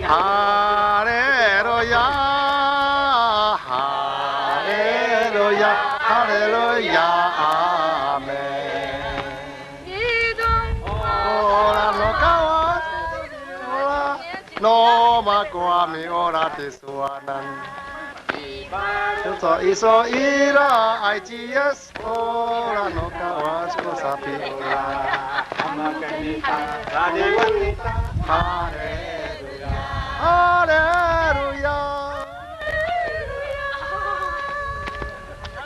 Haleluya, Haleluya, Haleluya, amen. Olah no kawas, olah no mako miolah tisowan. Iso Iraay IGS, olah no kawas ko sapiolah. Hmeken radiwen, Haleluya, Haleluya.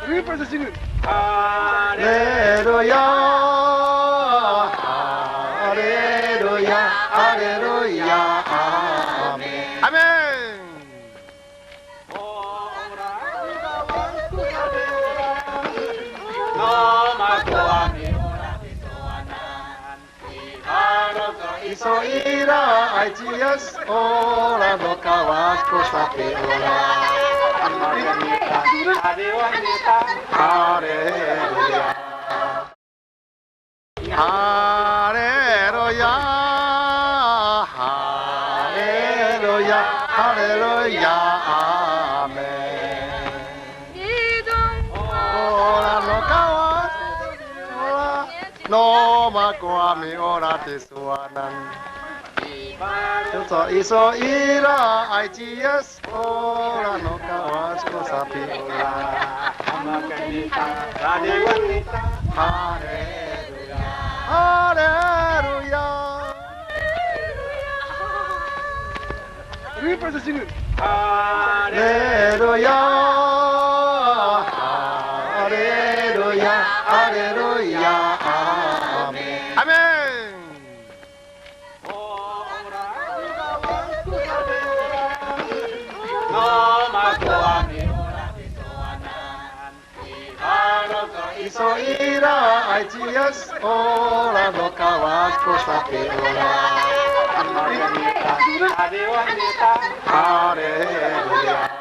Read for the singer. Haleluya, Haleluya, Haleluya, amen. Amen. Iso Iraay IGS, olah no kawas ko sapiolah. Haleluya, Haleluya, Haleluya, Haleluya, amen. Olah no kawas, olah no mako miolah tisowan. Iso Iraay IGS, olah no kawas ko sapiolah. Hmeken radiwen, Haleluya, Haleluya. Read for the singer. Haleluya, Haleluya, Haleluya, amen. Amen. Iso Iraay IGS, olah no kawas ko sapiolah. Haleluya.